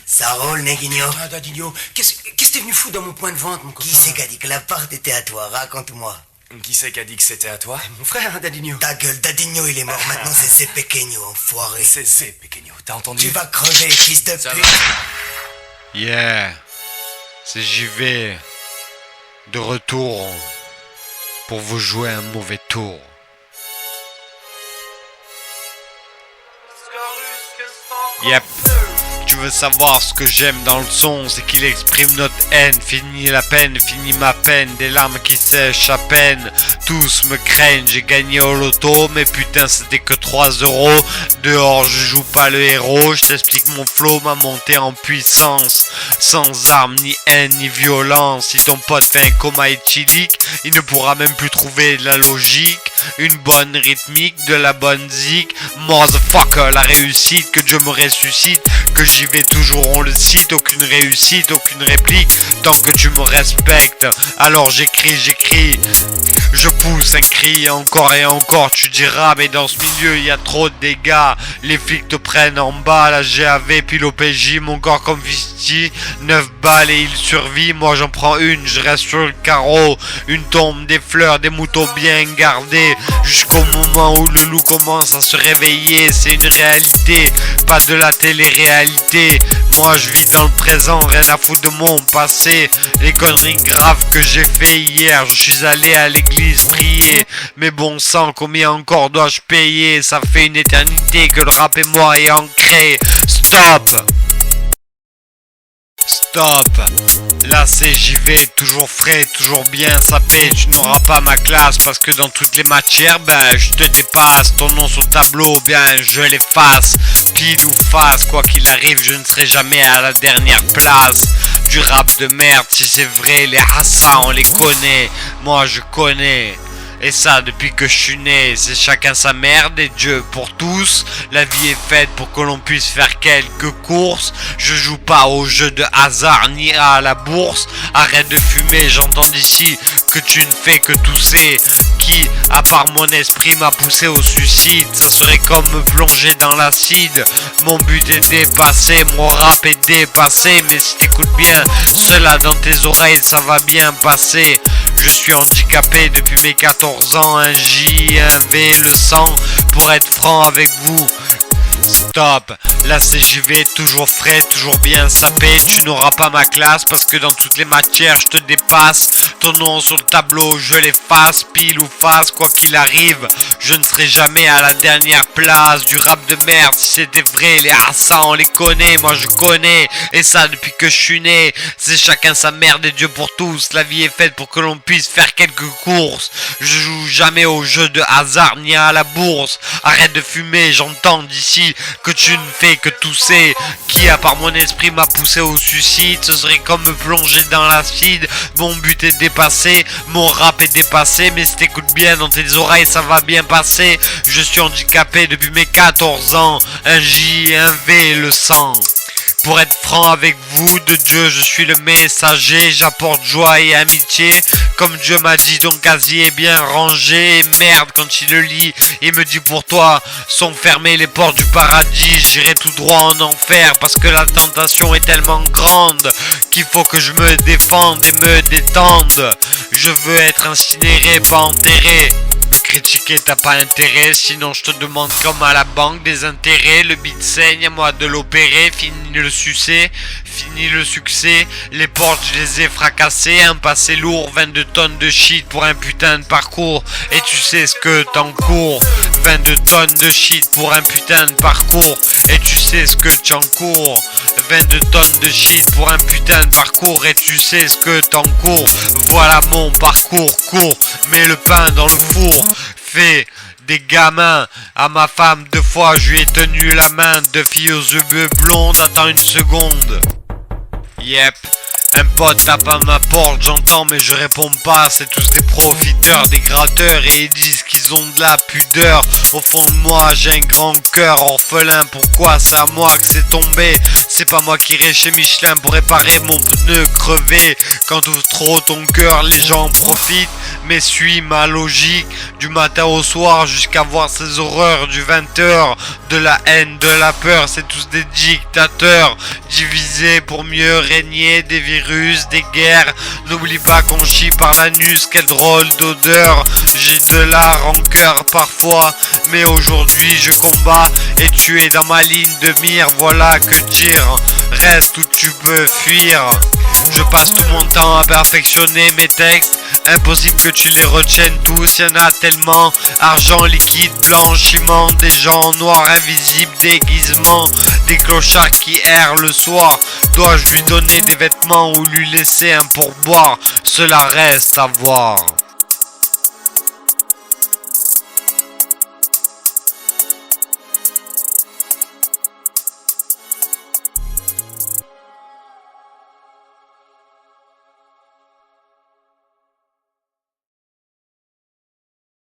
Ça roule, Neguinho. Ah, Dadinho, qu'est-ce que t'es venu foutre dans mon point de vente, mon copain? Qui c'est qu'a dit que l'appart était à toi? Raconte-moi. Qui c'est qu'a dit que c'était à toi? Mon frère, hein, Dadinho. Ta gueule, Dadinho, il est mort. Maintenant, c'est Pequeño, enfoiré. C'est Pequeño, t'as entendu? Tu vas crever, fils de Ça pute. va. Yeah, c'est JV de retour pour vous jouer un mauvais tour. Yep. Tu veux savoir ce que j'aime dans le son, c'est qu'il exprime notre haine. Fini la peine, fini ma peine, des larmes qui sèchent à peine. Tous me craignent, j'ai gagné au loto, mais putain c'était que 3 euros. Dehors je joue pas le héros, je t'explique mon flow, ma montée en puissance. Sans armes, ni haine, ni violence. Si ton pote fait un coma éthylique, il ne pourra même plus trouver de la logique. Une bonne rythmique, de la bonne zik. Motherfucker, la réussite, que Dieu me ressuscite. Que j'y vais toujours, on le cite. Aucune réussite, aucune réplique. Tant que tu me respectes, alors j'écris. Je pousse un cri encore et encore, tu diras, mais dans ce milieu il y a trop de dégâts. Les flics te prennent en bas, la GAV puis l'OPJ, mon corps comme Visti, 9 balles et il survit, moi j'en prends une, je reste sur le carreau. Une tombe, des fleurs, des moutons bien gardés, jusqu'au moment où le loup commence à se réveiller. C'est une réalité, pas de la télé-réalité. Moi je vis dans le présent, rien à foutre de mon passé. Les conneries graves que j'ai fait hier, je suis allé à l'église prier. Mais bon sang, combien encore dois-je payer? Ça fait une éternité que le rap et moi est ancré. Stop! Stop! Là c'est JV, toujours frais, toujours bien sapé. Tu n'auras pas ma classe parce que dans toutes les matières, ben je te dépasse. Ton nom sur le tableau, bien je l'efface. Pile ou face, quoi qu'il arrive, je ne serai jamais à la dernière place. Du rap de merde, si c'est vrai, les Hassan on les connaît. Moi je connais. Et ça depuis que je suis né, c'est chacun sa merde et Dieu pour tous. La vie est faite pour que l'on puisse faire quelques courses. Je joue pas au jeu de hasard ni à la bourse. Arrête de fumer, j'entends d'ici que tu ne fais que tousser. Qui, à part mon esprit, m'a poussé au suicide? Ça serait comme me plonger dans l'acide. Mon but est dépassé, mon rap est dépassé. Mais si t'écoutes bien, cela dans tes oreilles, ça va bien passer. Je suis handicapé depuis mes 14 ans, un J, un V, le sang, pour être franc avec vous. Stop, la CJV toujours frais, toujours bien sapé. Tu n'auras pas ma classe parce que dans toutes les matières je te dépasse. Ton nom sur le tableau je l'efface, pile ou face, quoi qu'il arrive. Je ne serai jamais à la dernière place. Du rap de merde, si c'était vrai, les Hassan on les connaît, moi je connais. Et ça depuis que je suis né, c'est chacun sa merde et Dieu pour tous. La vie est faite pour que l'on puisse faire quelques courses. Je joue jamais au jeu de hasard ni à la bourse. Arrête de fumer, j'entends d'ici que tu ne fais que tousser. Qui à part mon esprit m'a poussé au suicide? Ce serait comme me plonger dans l'acide. Mon but est dépassé, mon rap est dépassé. Mais si t'écoutes bien dans tes oreilles ça va bien passer. Je suis handicapé depuis mes 14 ans, un J, un V, le sang. Pour être franc avec vous, de Dieu je suis le messager. J'apporte joie et amitié, comme Dieu m'a dit, ton casier est bien rangé. Et merde quand il le lit, il me dit pour toi sont fermées les portes du paradis. J'irai tout droit en enfer parce que la tentation est tellement grande qu'il faut que je me défende et me détende. Je veux être incinéré, pas enterré. Critiquer t'as pas intérêt, sinon je te demande comme à la banque des intérêts. Le beat saigne, à moi de l'opérer. Fini le succès, fini le succès. Les portes je les ai fracassées. Un passé lourd, 22 tonnes de shit pour un putain de parcours. Et tu sais ce que t'encours. 22 tonnes de shit pour un putain de parcours. Et tu sais ce que tu encours. 22 tonnes de shit pour un putain de parcours. Et tu sais ce que t'encours. Voilà mon parcours court. Mets le pain dans le four. Fais des gamins. À ma femme 2 fois je lui ai tenu la main. 2 filles aux yeux bleus blondes. Attends une seconde. Yep. Un pote tape à ma porte, j'entends mais je réponds pas. C'est tous des profiteurs, des gratteurs. Et ils disent qu'ils ont de la pudeur. Au fond de moi j'ai un grand cœur orphelin. Pourquoi c'est à moi que c'est tombé? C'est pas moi qui irai chez Michelin pour réparer mon pneu crevé. Quand tu ouvres trop ton cœur les gens profitent. Mais suis ma logique. Du matin au soir jusqu'à voir ces horreurs du 20h. De la haine, de la peur, c'est tous des dictateurs. diviser pour mieux régner, des virus, des guerres. N'oublie pas qu'on chie par l'anus, quelle drôle d'odeur. J'ai de la rancœur parfois, mais aujourd'hui je combats et tu es dans ma ligne de mire. Voilà que dire, reste où tu peux fuir. Je passe tout mon temps à perfectionner mes textes. Impossible que tu les retiennes tous, y'en a tellement. Argent liquide, blanchiment, des gens noirs invisibles, déguisements, des clochards qui errent le soir. Dois-je lui donner des vêtements ou lui laisser un pourboire? Cela reste à voir.